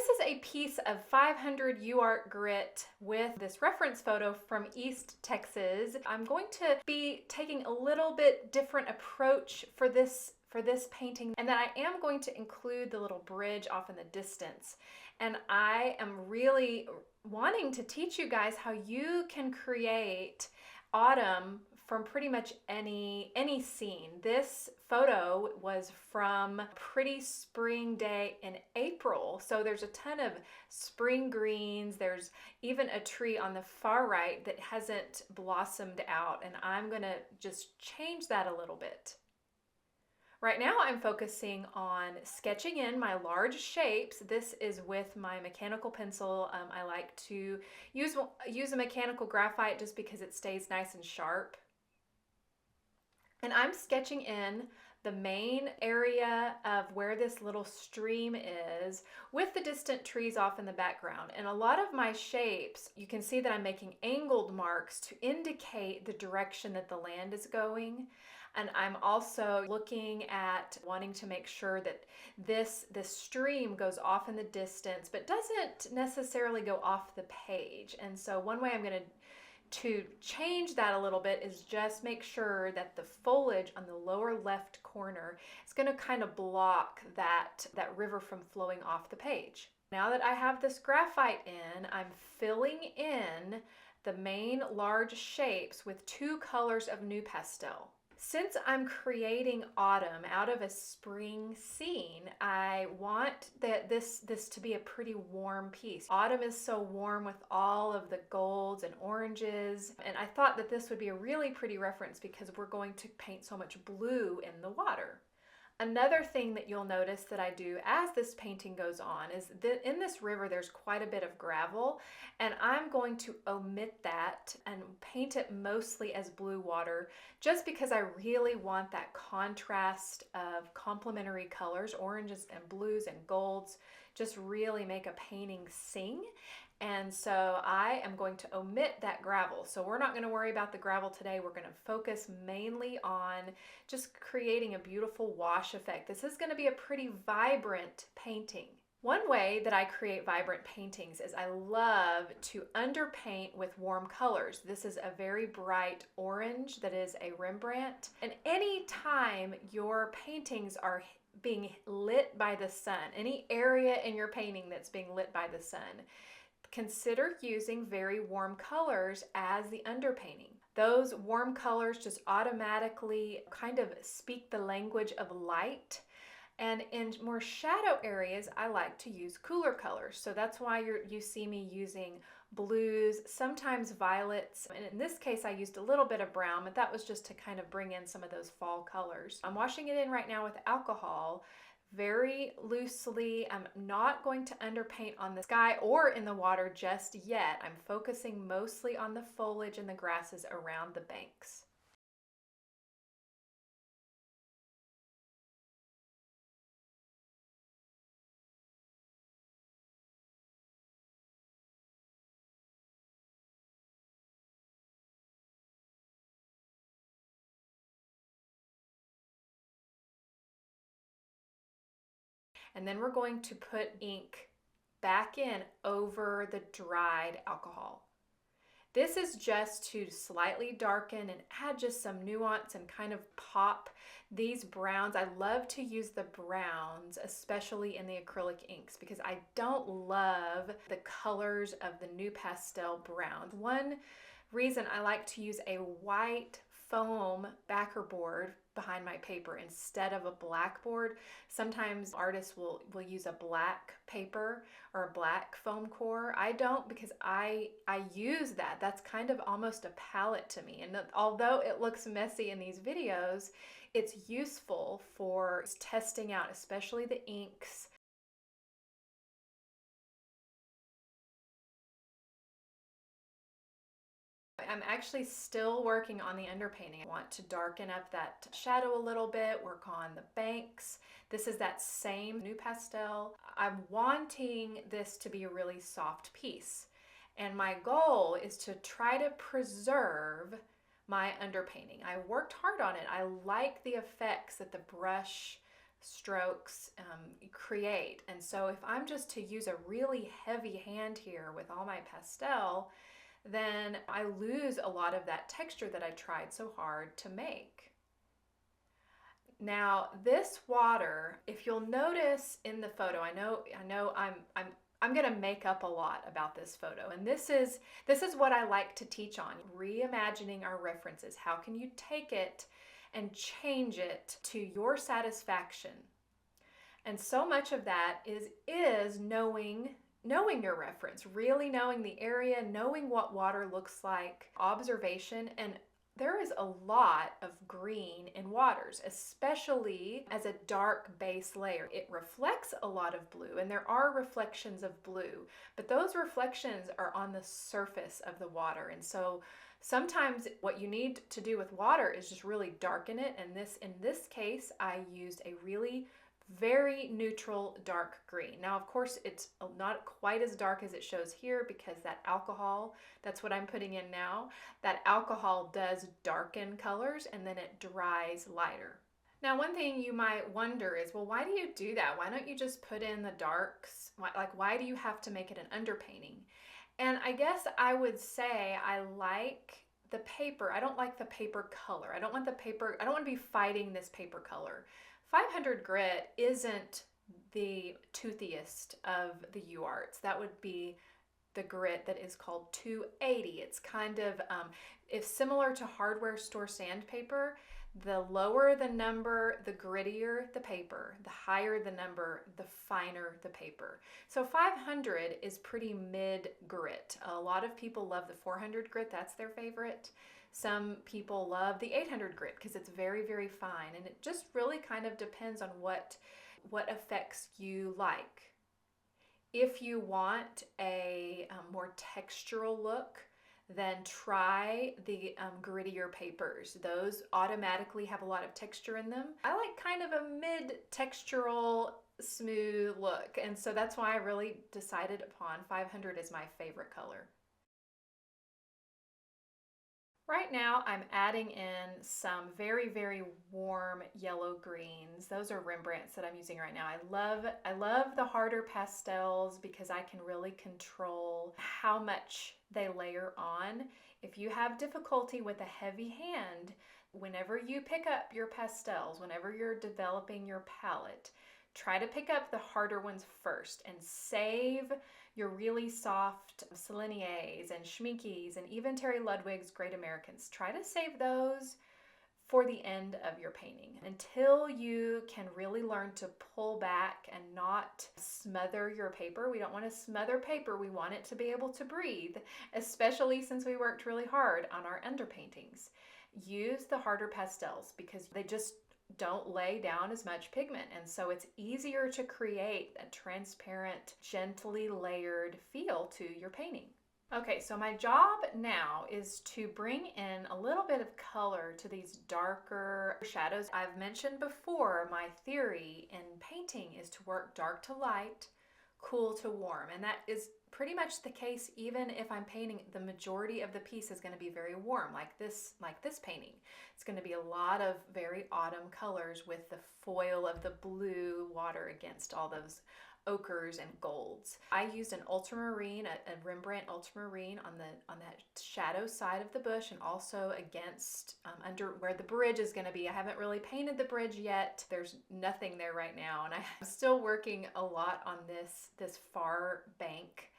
This is a piece of 500 UART grit with this reference photo from East Texas. I'm going to be taking a little bit different approach for this painting, and then I am going to include the little bridge off in the distance. And I am really wanting to teach you guys how you can create autumn from pretty much any scene. This photo was from a pretty spring day in April, so there's a ton of spring greens. There's even a tree on the far right that hasn't blossomed out, and I'm gonna just change that a little bit. Right now I'm focusing on sketching in my large shapes. This is with my mechanical pencil. I like to use a mechanical graphite just because it stays nice and sharp. And I'm sketching in the main area of where this little stream is with the distant trees off in the background. And a lot of my shapes, you can see that I'm making angled marks to indicate the direction that the land is going. And I'm also looking at wanting to make sure that this stream goes off in the distance, but doesn't necessarily go off the page. And so one way I'm going to change that a little bit is just make sure that the foliage on the lower left corner is going to kind of block that river from flowing off the page. Now that I have this graphite in, I'm filling in the main large shapes with 2 colors of new pastel. Since I'm creating autumn out of a spring scene, I want this to be a pretty warm piece. Autumn is so warm with all of the golds and oranges, and I thought that this would be a really pretty reference because we're going to paint so much blue in the water. Another thing that you'll notice that I do as this painting goes on is that in this river there's quite a bit of gravel, and I'm going to omit that and paint it mostly as blue water just because I really want that contrast of complementary colors, oranges and blues and golds, just really make a painting sing. And so I am going to omit that gravel. So we're not going to worry about the gravel today. We're going to focus mainly on just creating a beautiful wash effect. This is going to be a pretty vibrant painting. One way that I create vibrant paintings is I love to underpaint with warm colors. This is a very bright orange that is a Rembrandt. And any time your paintings are being lit by the sun, any area in your painting that's being lit by the sun, consider using very warm colors as the underpainting. Those warm colors just automatically kind of speak the language of light. And in more shadow areas, I like to use cooler colors. So that's why you see me using blues, sometimes violets. And in this case, I used a little bit of brown, but that was just to kind of bring in some of those fall colors. I'm washing it in right now with alcohol, very loosely. I'm not going to underpaint on the sky or in the water just yet. I'm focusing mostly on the foliage and the grasses around the banks. And then we're going to put ink back in over the dried alcohol. This is just to slightly darken and add just some nuance and kind of pop these browns. I love to use the browns, especially in the acrylic inks, because I don't love the colors of the new pastel browns. One reason I like to use a white foam backer board behind my paper instead of a black board. Sometimes artists will use a black paper or a black foam core. I don't, because I use that. That's kind of almost a palette to me. And although it looks messy in these videos, it's useful for testing out, especially the inks. I'm actually still working on the underpainting. I want to darken up that shadow a little bit, work on the banks. This is that same new pastel. I'm wanting this to be a really soft piece. And my goal is to try to preserve my underpainting. I worked hard on it. I like the effects that the brush strokes create. And so if I'm just to use a really heavy hand here with all my pastel, then I lose a lot of that texture that I tried so hard to make. Now this water, if you'll notice in the photo, I know I'm going to make up a lot about this photo, and this is what I like to teach on, reimagining our references. How can you take it and change it to your satisfaction? And so much of that is knowing your reference, really knowing the area, knowing what water looks like, observation. And there is a lot of green in waters, especially as a dark base layer. It reflects a lot of blue, and there are reflections of blue, but those reflections are on the surface of the water. And so sometimes what you need to do with water is just really darken it. And in this case, I used a really very neutral dark green. Now, of course, it's not quite as dark as it shows here because that alcohol, that's what I'm putting in now, that alcohol does darken colors and then it dries lighter. Now, one thing you might wonder is, well, why do you do that? Why don't you just put in the darks? Why do you have to make it an underpainting? And I guess I would say I like the paper. I don't like the paper color. I don't want to be fighting this paper color. 500 grit isn't the toothiest of the UArts. That would be the grit that is called 280. It's kind of, if similar to hardware store sandpaper, the lower the number, the grittier the paper. The higher the number, the finer the paper. So 500 is pretty mid grit. A lot of people love the 400 grit. That's their favorite. Some people love the 800 grit because it's very, very fine. And it just really kind of depends on what effects you like. If you want a more textural look, then try the grittier papers. Those automatically have a lot of texture in them. I like kind of a mid-textural, smooth look. And so that's why I really decided upon 500 as my favorite color. Right now I'm adding in some very, very warm yellow greens. Those are Rembrandts that I'm using right now. I love the harder pastels because I can really control how much they layer on. If you have difficulty with a heavy hand, whenever you pick up your pastels, whenever you're developing your palette, try to pick up the harder ones first and save your really soft Seleniers and Schminkies and even Terry Ludwig's Great Americans. Try to save those for the end of your painting until you can really learn to pull back and not smother your paper. We don't want to smother paper. We want it to be able to breathe, especially since we worked really hard on our underpaintings. Use the harder pastels because they just don't lay down as much pigment, and so it's easier to create a transparent, gently layered feel to your painting. Okay, so my job now is to bring in a little bit of color to these darker shadows. I've mentioned before my theory in painting is to work dark to light, cool to warm, and that is pretty much the case even if I'm painting. The majority of the piece is going to be very warm, like this painting. It's going to be a lot of very autumn colors with the foil of the blue water against all those ochres and golds. I used an ultramarine, a Rembrandt ultramarine on that shadow side of the bush, and also against under where the bridge is going to be. I haven't really painted the bridge yet. There's nothing there right now, and I'm still working a lot on this far bank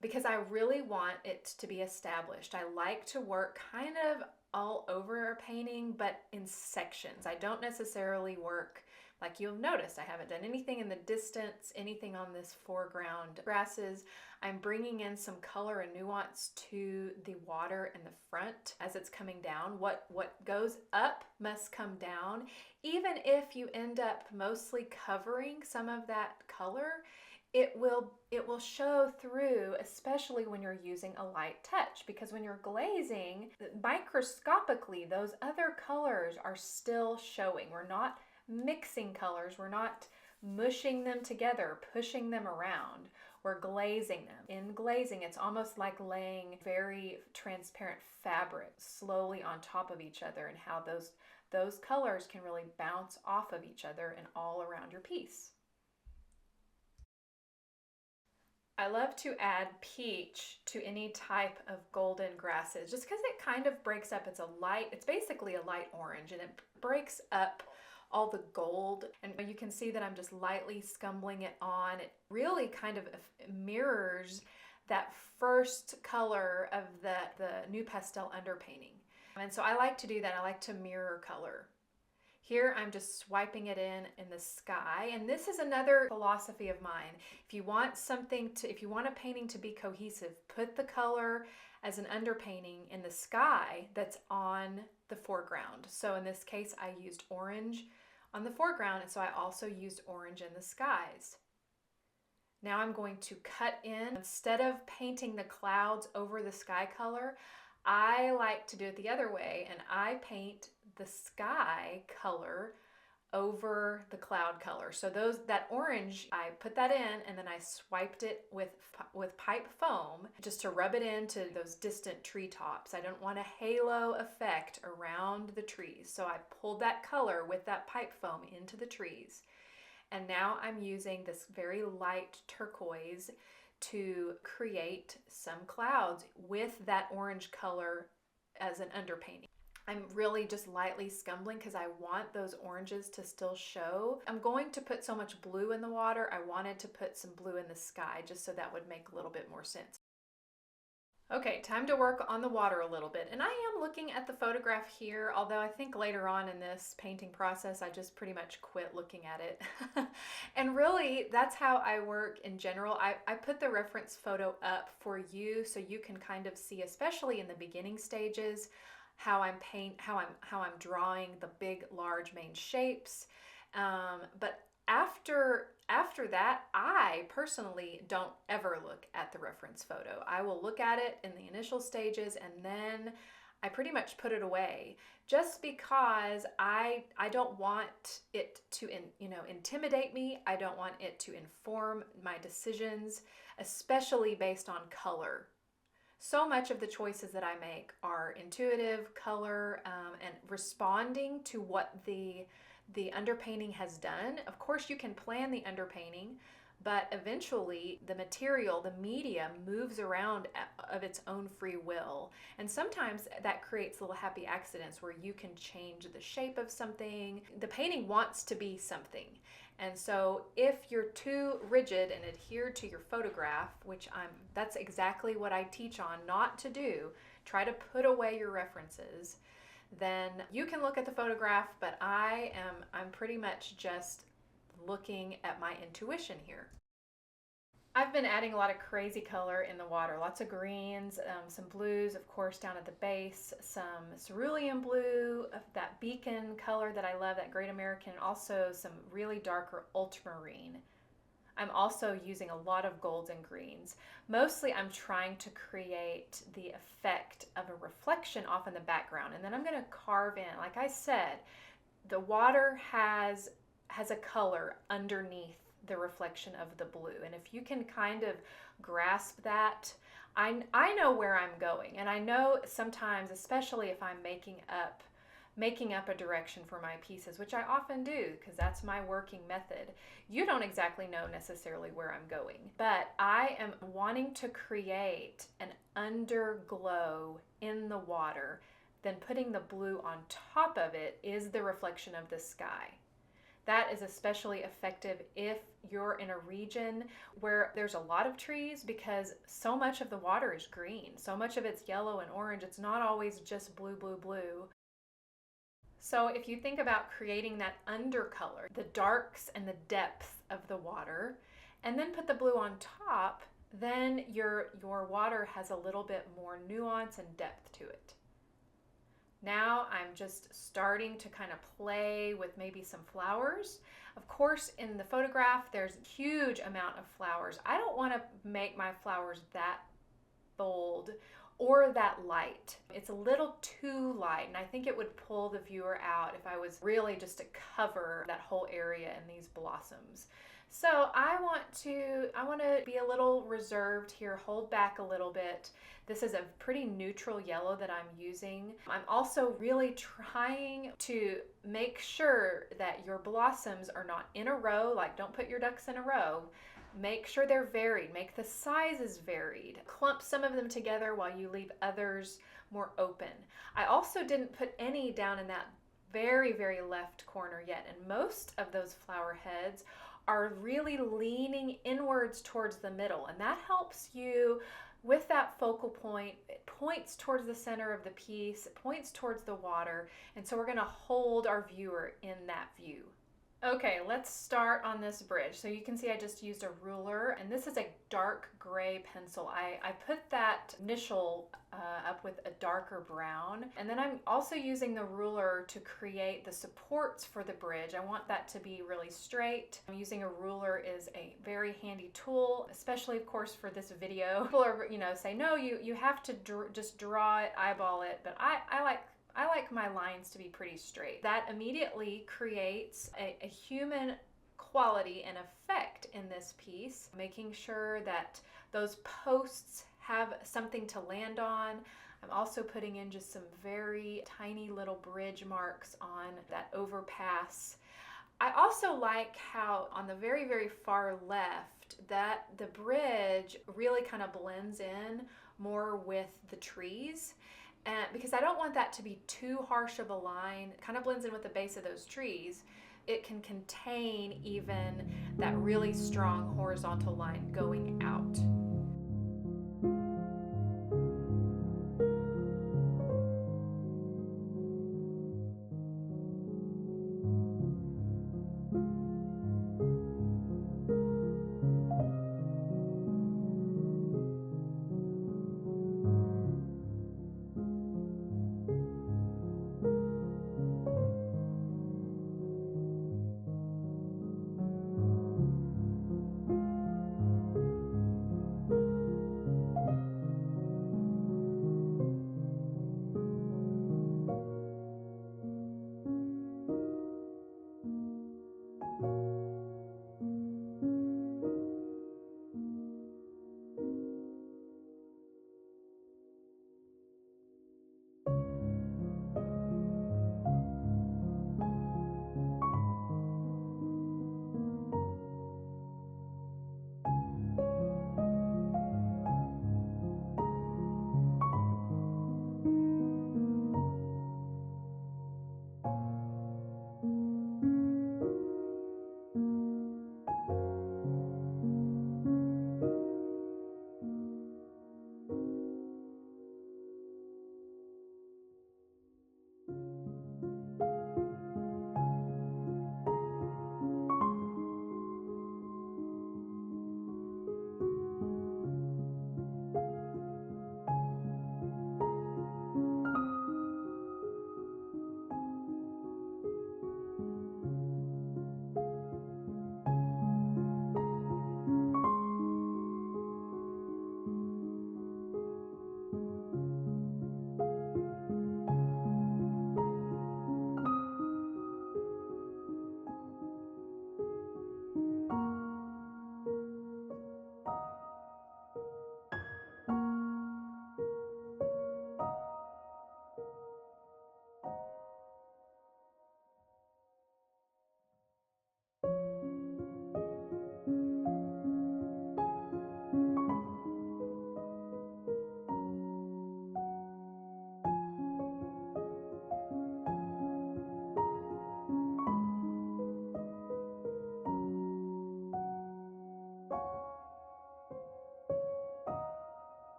because I really want it to be established. I like to work kind of all over a painting, but in sections. I don't necessarily work, like you'll notice, I haven't done anything in the distance, anything on this foreground grasses. I'm bringing in some color and nuance to the water in the front as it's coming down. What goes up must come down. Even if you end up mostly covering some of that color, it will show through, especially when you're using a light touch, because when you're glazing, microscopically, those other colors are still showing. We're not mixing colors. We're not mushing them together, pushing them around. we're glazing them. In glazing, it's almost like laying very transparent fabric slowly on top of each other, and how those colors can really bounce off of each other and all around your piece. I love to add peach to any type of golden grasses just because it kind of breaks up. It's basically a light orange, and it breaks up all the gold. And you can see that I'm just lightly scumbling it on. It really kind of mirrors that first color of the new pastel underpainting. And so I like to do that. I like to mirror color. Here I'm just swiping it in the sky, and this is another philosophy of mine. If you want a painting to be cohesive, put the color as an underpainting in the sky that's on the foreground. So in this case, I used orange on the foreground, and so I also used orange in the skies. Now I'm going to cut in. Instead of painting the clouds over the sky color, I like to do it the other way, and I paint the sky color over the cloud color. So that orange, I put that in, and then I swiped it with pipe foam just to rub it into those distant treetops. I don't want a halo effect around the trees, so I pulled that color with that pipe foam into the trees. And now I'm using this very light turquoise to create some clouds with that orange color as an underpainting. I'm really just lightly scumbling because I want those oranges to still show. I'm going to put so much blue in the water. I wanted to put some blue in the sky just so that would make a little bit more sense. Okay, time to work on the water a little bit. And I am looking at the photograph here, although I think later on in this painting process, I just pretty much quit looking at it. And really, that's how I work in general. I put the reference photo up for you so you can kind of see, especially in the beginning stages, how I'm drawing the big, large main shapes. But after that, I personally don't ever look at the reference photo. I will look at it in the initial stages, and then I pretty much put it away, just because I don't want it to intimidate me. I don't want it to inform my decisions, especially based on color. So much of the choices that I make are intuitive, color, and responding to what the underpainting has done. Of course, you can plan the underpainting, but eventually the material, the media, moves around of its own free will. And sometimes that creates little happy accidents where you can change the shape of something. The painting wants to be something. And so if you're too rigid and adhere to your photograph, that's exactly what I teach on not to do, try to put away your references, then you can look at the photograph, but I'm pretty much just looking at my intuition here. I've been adding a lot of crazy color in the water, lots of greens, some blues, of course, down at the base, some cerulean blue, that beacon color that I love, that Great American, also some really darker ultramarine. I'm also using a lot of golds and greens. Mostly I'm trying to create the effect of a reflection off in the background, and then I'm going to carve in. Like I said, the water has a color underneath the reflection of the blue, and if you can kind of grasp that, I know where I'm going, and I know sometimes, especially if I'm making up a direction for my pieces, which I often do because that's my working method. You don't exactly know necessarily where I'm going, but I am wanting to create an underglow in the water. Then putting the blue on top of it is the reflection of the sky. That is especially effective if you're in a region where there's a lot of trees, because so much of the water is green. So much of it's yellow and orange. It's not always just blue, blue, blue. So if you think about creating that undercolor, the darks and the depth of the water, and then put the blue on top, then your water has a little bit more nuance and depth to it. Now I'm just starting to kind of play with maybe some flowers. Of course, in the photograph, there's a huge amount of flowers. I don't want to make my flowers that bold or that light. It's a little too light, and I think it would pull the viewer out if I was really just to cover that whole area in these blossoms. So I want to be a little reserved here, hold back a little bit. This is a pretty neutral yellow that I'm using. I'm also really trying to make sure that your blossoms are not in a row, like don't put your ducks in a row. Make sure they're varied, make the sizes varied. Clump some of them together while you leave others more open. I also didn't put any down in that very, very left corner yet, and most of those flower heads are really leaning inwards towards the middle, and that helps you with that focal point. It points towards the center of the piece, it points towards the water, and so we're going to hold our viewer in that view. Okay, let's start on this bridge. So you can see I just used a ruler, and this is a dark gray pencil. I put that initial up with a darker brown, and then I'm also using the ruler to create the supports for the bridge. I want that to be really straight. Using a ruler is a very handy tool, especially of course for this video. People are, say, no, you have to just draw it, eyeball it, but I like my lines to be pretty straight. That immediately creates a human quality and effect in this piece, making sure that those posts have something to land on. I'm also putting in just some very tiny little bridge marks on that overpass. I also like how on the very, very far left that the bridge really kind of blends in more with the trees. And because I don't want that to be too harsh of a line, it kind of blends in with the base of those trees. It can contain even that really strong horizontal line going out.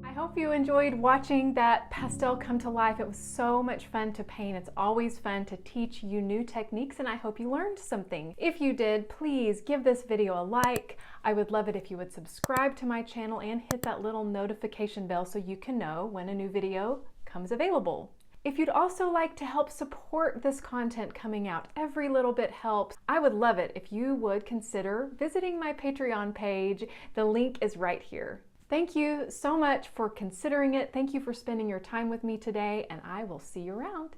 I hope you enjoyed watching that pastel come to life. It was so much fun to paint. It's always fun to teach you new techniques, and I hope you learned something. If you did, please give this video a like. I would love it if you would subscribe to my channel and hit that little notification bell so you can know when a new video comes available. If you'd also like to help support this content coming out, every little bit helps. I would love it if you would consider visiting my Patreon page. The link is right here. Thank you so much for considering it. Thank you for spending your time with me today, and I will see you around.